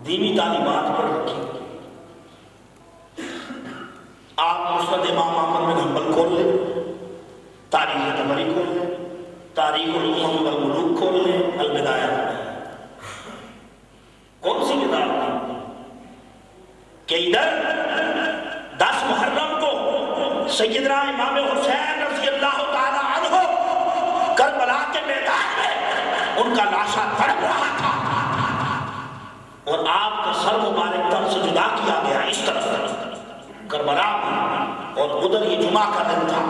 دینی تعلیمات پر رکھی. آپ مسند امام احمد بن حنبل کھول لیں, تاریخ طبری کھول لیں, تاریخ الامم والملوک کھول لیں, البدایہ. کون سی کتاب تھی کہ ادھر 10 محرم کو سیدنا امام حسین رضی اللہ تعالی عنہ کربلا کے میدان میں ان کا لاشا تڑپ رہا تھا اور آپ کا سر مبارک تن سے جدا کیا گیا اس طرف کربلا میں. اور ادھر یہ جمعہ کا دن تھا.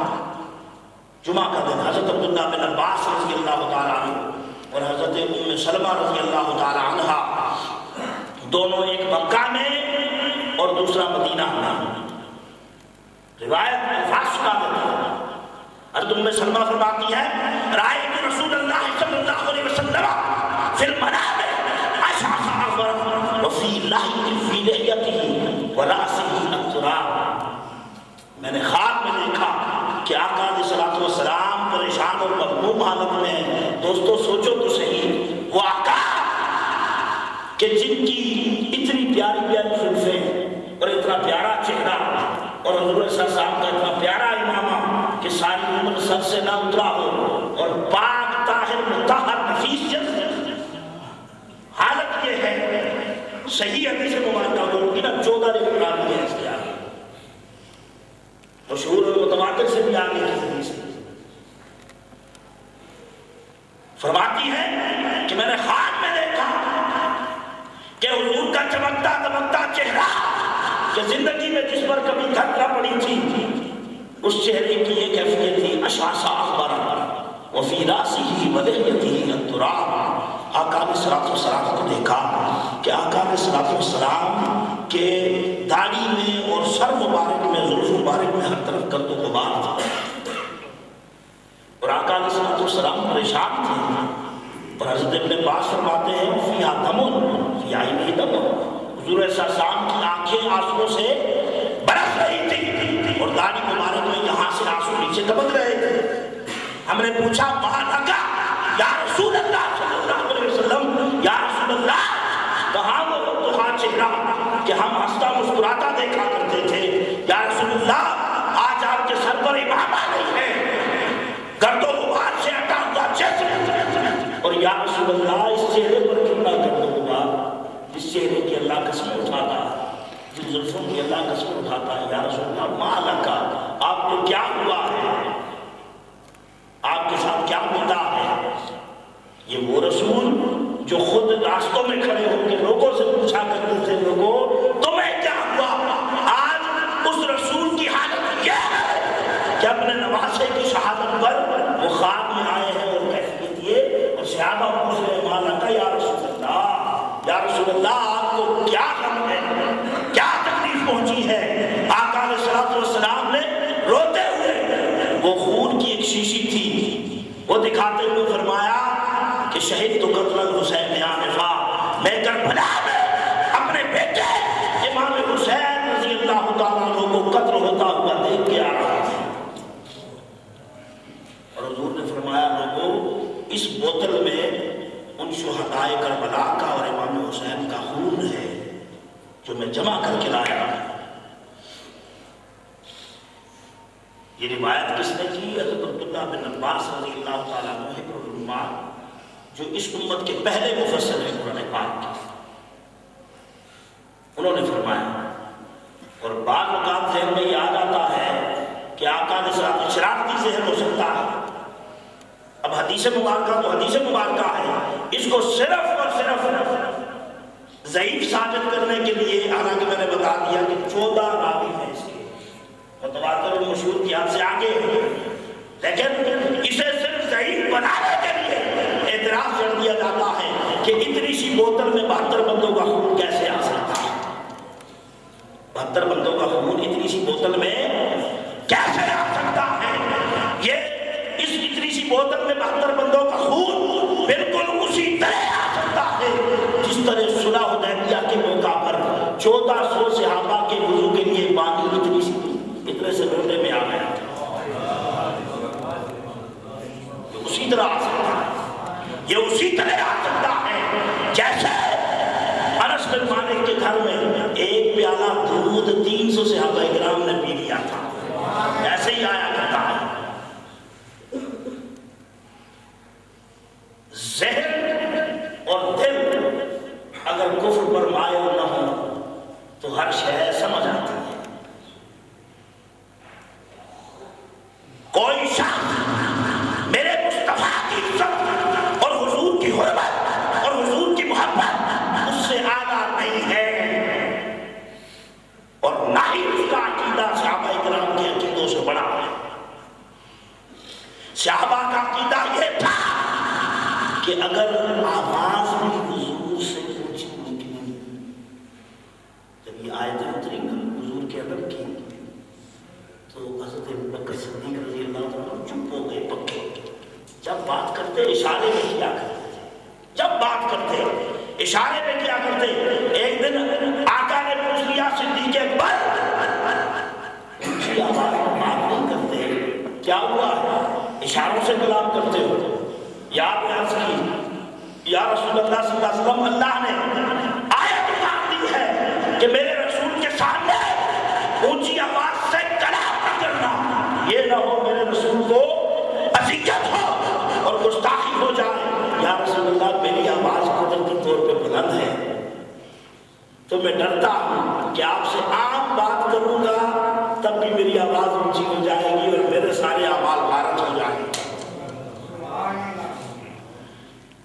جمعہ کا دن حضرت عبداللہ بن عباس رضی اللہ تعالی عنہ اور حضرت ام سلمہ رضی اللہ تعالی عنہ دونوں ایک مکہ میں اور دوسرا مدینہ میں. روایت الفاظ سنا دیتا ہے. حضرت ام سلمہ فرماتی ہے رأیت رسول اللہ صلی اللہ علیہ وسلم فی المنام اشعث اغبر وفی لحیتہ ورأسہ التراب. میں نے خواب میں دیکھا کہ آقا علیہ الصلوۃ والسلام پریشان اور مغموم حالت میں. دوستو سوچو تو صحیح, وہ آقا کہ جن کی اتنی پیاری پیاری زلفیں اور اتنا پیارا چہرہ اور حضور صلی اللہ علیہ وسلم کا اتنا پیارا امامہ کہ ساری عمر سر سے نہ اترا ہو, اور پاک طاہر مطہر نفیس جیسے حالت یہ ہے. صحیح حدیث مبارکہ ہوگی نا 14 روایات ہیں اس کے آگے, مشہور اور متواتر سے بھی آگے کی حدیث ہے. فرماتی ہے کہ میں نے خواب میں دیکھا کہ حضور کا چمکتا دمکتا چہرہ کہ زندگی میں جس پر کبھی گھٹ نہ پڑی تھی, اس چہرے کی یہ کیفیت تھی اشعث اغبر وفی راسہ ولحیتہ التراب. آقا علیہ الصلوۃ والسلام کو دیکھا کہ آقا علیہ الصلوۃ والسلام کے داڑھی میں اور سر مبارک میں زلف مبارک میں ہر طرف گرد و غبار تھا, اور آقا علیہ الصلوۃ والسلام پریشان تھے. اور حضرت ابن عباس فرماتے ہیں فیہا دم فی عینہ دم. حضور صلی اللہ علیہ وسلم کی آنکھیں آنسوؤں سے برس رہی تھی اور داڑھی مبارک میں یہاں سے آنسو نیچے دبک رہے تھے. ہم نے پوچھا وہاں لگا یا رسول اللہ صلی اللہ علیہ وسلم, یا رسول اللہ کہاں وہ وہاں چہرہ کہ ہم ہنستا مسکراتا دیکھا کرتے تھے. یا رسول اللہ آج آپ کے سر پر امامہ نہیں ہے, گرد و غبار سے ہٹا ہوا چہرہ. اور یا رسول اللہ اس چہرے پر کتنا گرد و غبار, جس چہرے کی اللہ قسم اٹھاتا, جن زلفوں کی اللہ قسم اٹھاتا ہے. یا رسول اللہ ما لکا, آپ کو کیا ہوا ہے, آپ کے ساتھ کیا ہوتا ہے. یہ وہ رسول جو خود راستوں میں کھڑے ہو کے لوگوں سے پوچھا کرتے تھے لوگوں تمہیں کیا ہوا. آج اس رسول کی حالت یہ ہے کہ اپنے نواسے کی شہادت پر وہ خواب میں آئے ہیں اور کیفیت یہ, اور صحابہ پوچھ رہے ہیں ما لکا یا رسول اللہ, یا رسول اللہ آپ کو کیا غم ہے, کیا تکلیف پہنچی ہے. آقا علیہ الصلوۃ والسلام نے روتے ہوئے وہ خون کی ایک شیشی تھی وہ دکھاتے ہوئے فرمایا کہ شہید تو قتل الحسین آنفا, میں کربلا میں اپنے بیٹے امام حسین رضی اللہ تعالیٰ عنہ کو قتل ہوتا ہوا دیکھ کے آ رہا تھا. اور حضور نے فرمایا لوگوں اس بوتل میں ان شہدائے کربلا کا اور امام حسین کا خون ہے جو میں جمع کر کے لایا. یہ روایت کس نے کی؟ حضرت عبداللہ بن عباس رضی اللہ تعالیٰ عنہ العلماء جو اس امت کے پہلے مفسر ہیں قرآن پاک کے, انہوں نے فرمایا. اور بعض اوقات ذہن میں یہ آ جاتا ہے کہ آقا علیہ الصلوۃ شرارتی ذہن ہو سکتا ہے. اب حدیث مبارکہ تو حدیث مبارکہ ہے, اس کو صرف اور صرف ضعیف ثابت کرنے کے لیے, حالانکہ میں نے بتا دیا کہ 14 راوی ہیں اس کے, متواتر اور مشہور کی حد سے آگے ہیں, لیکن اسے صرف ضعیف بنانے کے لیے اعتراض کر دیا جاتا ہے کہ اتنی سی بوتل میں 72 بندوں کا خون کیسے آ سکتا ہے. 72 بندوں کا خون اتنی سی بوتل میں کیسے آ سکتا ہے. یہ اس اتنی سی بوتل میں 72 بندوں کا خون بالکل اسی طرح آ سکتا ہے جس طرح صلح حدیبیہ کے موقع پر 1400 صحابہ کے وضو کے لیے پانی اتنی سی اتنے سے لوٹے میں آ گیا تھا. اسی طرح آ سکتا ہے, یہ اسی طرح آ سکتا ہے جیسے انس بن مالک کے گھر میں ایک پیالہ دودھ 300 صحابہ کرام نے پی لیا تھا. ایسے ہی آیا کرتا ہے. ذہن اور دل اگر کفر پر مائل نہ ہو تو ہر شے سمجھ آتی ہے. کوئی شخص میرے مصطفیٰ کی عزت اور حضور کی حرمت اور حضور کی محبت اس سے اعلیٰ نہیں ہے، اور نہ ہی اس کا عقیدہ صحابہ کرام کے عقیدوں سے بڑا ہے. صحابہ کا عقیدہ یہ تھا کہ اگر آواز بھی حضور سے اونچی نکلی، جب یہ آیتیں اتری حضور کے ادب کی تو حضرت ابوبکر صدیق رضی اللہ عنہ چپ ہو گئے پکے. جب بات کرتے اشارے میں کیا کرتے، جب بات کرتے اشارے میں کیا کرتے. ایک دن آقا نے پوچھ لیا صدیق اکبر اونچی آواز میں بات نہیں کرتے، کیا ہوا ہے؟ اشاروں سے کلام کرتے ہو. یا عرض کی یا رسول اللہ صلی اللہ علیہ وسلم، اللہ نے آیت اتار دی ہے کہ میرے رسول کے سامنے اونچی آواز سے کلام نہ کرنا، یہ نہ ہو میرے رسول کو اذیت ہو اور گستاخی ہو جائے. یا رسول اللہ میری آواز قدرتی طور پہ بلند ہے تو میں ڈرتا ہوں کہ آپ سے عام بات کروں گا تب بھی میری آواز اونچی ہو جائے گی اور میرے سارے اعمال غارت ہو جائیں گے.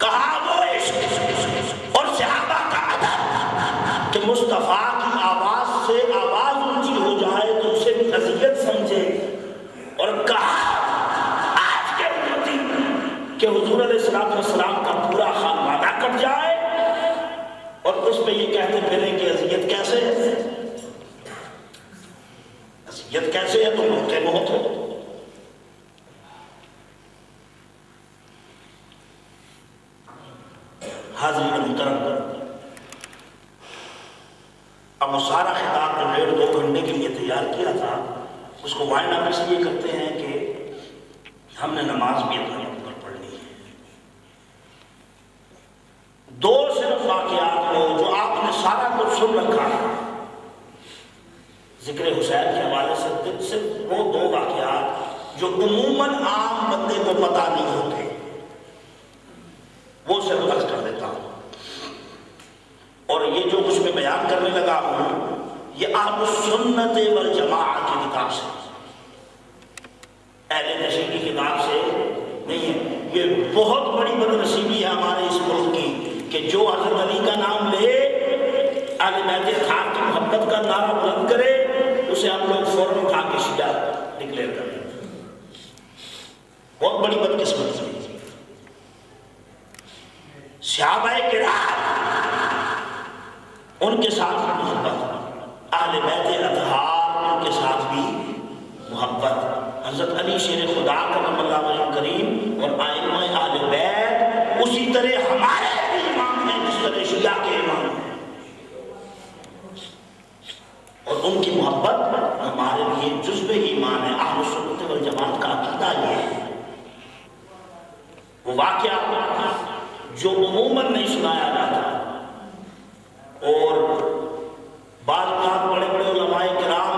کہا وہ عشق اور صحابہ کا ادب کہ مصطفیٰ کی آواز سے آواز اونچی ہو جائے تو اسے بھی اذیت سمجھے، اور کہا آج کے امتی کہ حضور علیہ السلام کا پورا خانوادہ کٹ جائے اور اس پہ یہ کہتے پھریں کہ اذیت کیسے ہے، اذیت کیسے ہے، تم ہوتے بہت ہو. حاضرین محترم، اب وہ سارا خطاب جو 1.5-2 گھنٹے کے لیے تیار کیا تھا اس کو وائنڈ اپ اس لیے کرتے ہیں کہ ہم نے نماز بھی اپنے وقت پر پڑھنی ہے. 2 صرف واقعات کو جو آپ نے سارا کچھ سن رکھا ذکر حسین کے حوالے سے، صرف وہ 2 واقعات جو عموماً عام بندے کو پتہ نہیں ہوتے وہ صرف عرض کر دیتا ہوں. اور یہ جو کچھ میں بیان کرنے لگا ہوں یہ اہل السنت والجماعت کی کتاب سے، اہل تشیع کی کتاب سے نہیں ہے. یہ بہت بڑی بدنصیبی ہے ہمارے اس ملک کی کہ جو حضرت علی کا نام لے، اہل بیت اطہار کی محبت کا نعرہ بلند کرے، اسے ہم لوگ فوراً اٹھا کے شیعہ ڈکلیئر کر دیں. بہت بڑی بدقسمتی ہے. صحابہ کرام ان کے ساتھ بھی محبت، اہل بیت اطہار ان کے ساتھ بھی محبت. حضرت علی شیر خدا کرم اللہ وجہ کریم اور ائمہ اہل بیت اسی طرح ہمارے بھی امام ہیں جس طرح شیعہ کے امام ہیں، اور ان کی محبت ہمارے لیے جزو ایمان ہے. اہل سنت والجماعت کا عقیدہ یہ ہے. وہ واقعہ جو عموماً نہیں سنایا جاتا اور بعض بڑے بڑے علماء کرام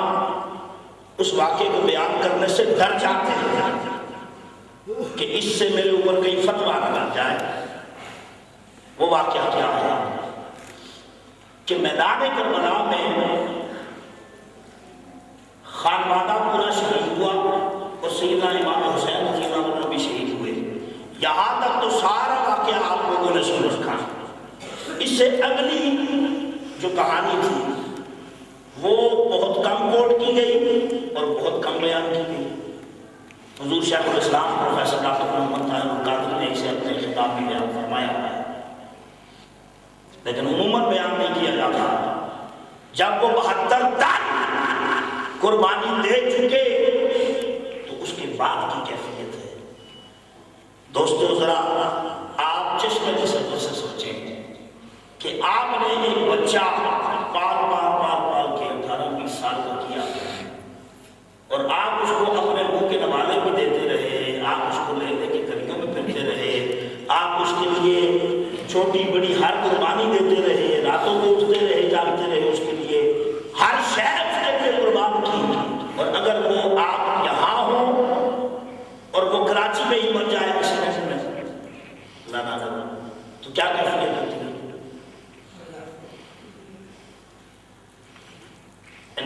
اس واقعے کو بیان کرنے سے ڈر جاتے ہیں کہ اس سے میرے اوپر کئی فتویٰ نہ لگ جائے. وہ واقعہ کیا ہے کہ میدان کربلا میں خانوادہ پورا شہید ہوا اور سیدنا امام حسین رضی اللہ عنہ بھی شہید ہوئے. یہاں تک تو سارا واقعہ آپ لوگوں نے سن رکھا. اس سے اگلی جو کہانی تھی وہ بہت کم کوٹ کی گئی اور بہت کم بیان کی گئی. حضور شیخ الاسلام پروفیسر ڈاکٹر محمد طاہر القادری نے اسے اپنے خطاب میں بیان فرمایا ہے، لیکن عموماً بیان نہیں کیا جاتا. جب وہ 72 تن قربانی دے چکے تو اس کے بعد کی کیفیت ہے. دوستو ذرا آپ چشم کی سطح سے سوچیں کہ آپ نے ایک بچہ پال کے 18-20 سال کا کیا اور آپ اس کو اپنے منہ کے نوالے بھی دیتے رہے، آپ اس کو لے کے گلیوں میں پھرتے رہے، آپ اس کے لیے چھوٹی بڑی ہر قربانی دیتے رہے، راتوں کو اٹھتے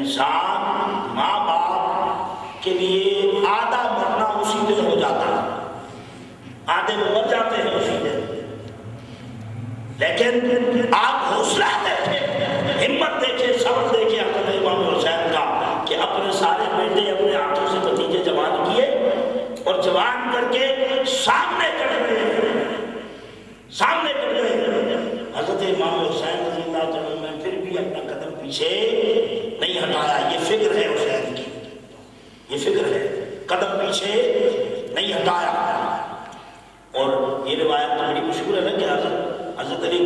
انسان ماں باپ کے لیے آدھا مرنا اسی دن ہو جاتا ہے، آدھے وہ مر جاتے ہیں اسی دن، لیکن آپ حوصلہ دیکھیں، ہمت دیکھیں، صبر دیکھیں حضرت امام حسین کا کہ اپنے سارے بیٹے اپنے ہاتھوں سے بھتیجے جوان کیے اور جوان کر کے سامنے کر گئے، سامنے کر گئے۔ حضرت امام حسین رضی اللہ عنہ نے پھر بھی اپنا قدم پیچھے نہیں ہٹایا۔ یہ فکر ہے حسین کی، یہ فکر ہے، قدم پیچھے نہیں ہٹایا۔ اور یہ روایت تو بڑی مشہور ہے نا کہ حضرت علی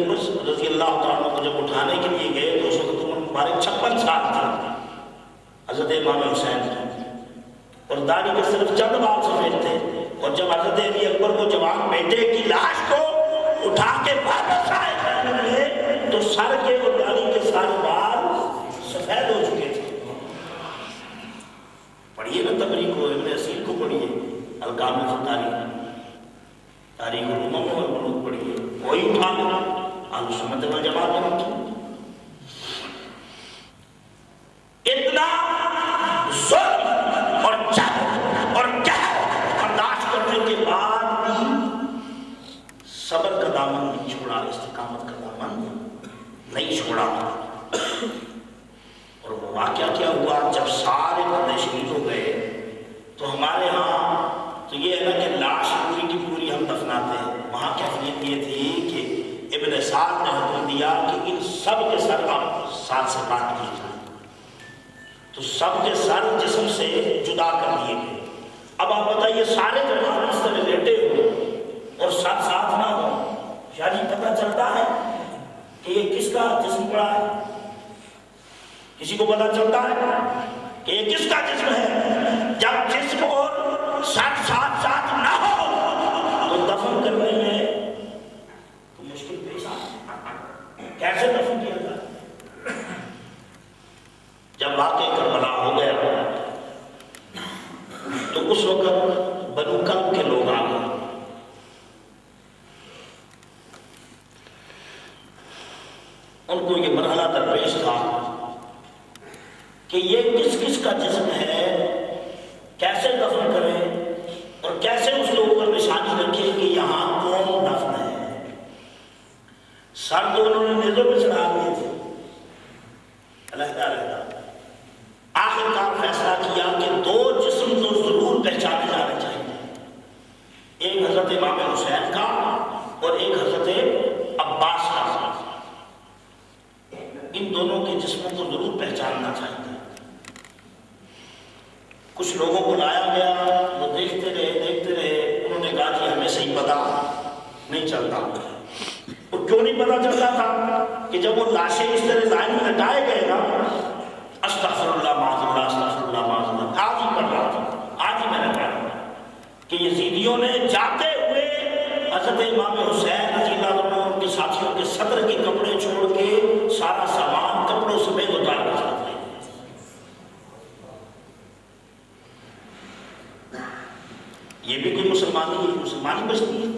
رضی اللہ تعالیٰ کو جب اٹھانے کے لیے گئے تو اس وقت عمر مبارک 56 سال تھا حضرت امام حسین کی، اور داڑھی کے صرف چند بال سفید تھے، اور جب حضرت علی اکبر کو جوان بیٹے کی لاش کو اٹھا کے واپس آئے تو سر کے اور داڑھی کے سارے بال سفید ہو چکے تھے۔ پڑھیے نا تبری کو، ابن اسیر کو پڑھیے، الکامل فی تاریخ، تاریخ الامم والملوک پڑھیے، کوئی اٹھا لے اہل سنت والجماعت میں کی۔ اتنا ظلم اور جہل اور قہر برداشت کرنے کے بعد بھی صبر کا دامن نہیں چھوڑا، استقامت کا دامن نہیں چھوڑا۔ اور وہ واقعہ کیا ہوا، جب سارے بندے شہید ہو گئے تو ہمارے ہاں تو یہ ہے نا کہ لاش پوری کی پوری ہم دفناتے ہیں، وہاں کیفیت یہ تھی کہ ابن سعد نے حکم دیا کہ ان سب کے سر آپ ساتھ سے کاٹ دیے جائیں، تو سب کے سر جسم سے جدا کر دیے گئے۔ اب آپ بتائیے سارے جوان اس طرح لیٹے ہو اور ساتھ ساتھ نہ ہو، یعنی پتہ چلتا ہے کہ یہ کس کا جسم پڑا ہے؟ کسی کو پتہ چلتا ہے کہ یہ کس کا جسم ہے؟ جب جسم اور ساتھ ساتھ نہ ہو تو دفن کرنے میں تو مشکل پیش آتی، کیسے دفن کیا جائے؟ جب واقعہ کربلا ہو گیا تو اس وقت بنو کلب کے لوگ آ گئے، ان کو یہ مرحلہ درپیش تھا کہ یہ کس کس کا جسم ہے، کیسے دفن کریں اور کیسے اس کے اوپر نشانی رکھیں کہ یہاں کون دفن ہے۔ سر تو انہوں نے نیزوں پہ چڑھا دیے تھے علیحدہ علیحدہ۔ آخر کار فیصلہ کیا کہ دو جسم تو ضرور پہچانے جانے چاہیے، ایک حضرت امام حسین کا اور ایک حضرت عباس کا۔ ان دونوں کے جسموں کو ضرور پہچاننا چاہیے۔ کچھ لوگوں کو لایا گیا، وہ دیکھتے رہے، انہوں نے کہا کہ ہمیں صحیح پتہ نہیں چلتا۔ اور کیوں نہیں پتہ چلتا تھا کہ جب وہ لاشیں اس طرح لائن میں ہٹائے گئے نا، استغفر اللہ معاذ اللہ استغفر اللہ معاذ اللہ، آج ہی پڑھ رہا تھا، آج ہی میں نے پڑھا کہ یزیدیوں نے جاتے ہوئے حضرت امام حسین رضی اللہ عنہ ان کے ساتھیوں کے صدر کے کپڑے چھوڑ کے سارا سامان کپڑوں سمیت اتار کے ساتھ لے۔ یہ بھی کوئی مسلمانی ہے، مسلمانی بچتی ہے،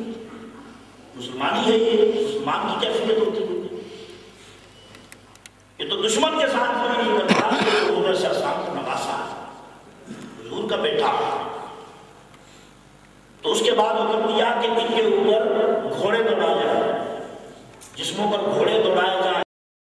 مسلمانی ہے، یہ مسلمان کی کیفیت ہوتی ہے۔ یہ تو دشمن کے ساتھ کوئی نہیں کرتا، حضور صلی اللہ علیہ وسلم کا نواسا، حضور کا بیٹا۔ تو اس کے بعد حکم دیا کہ ان کے اوپر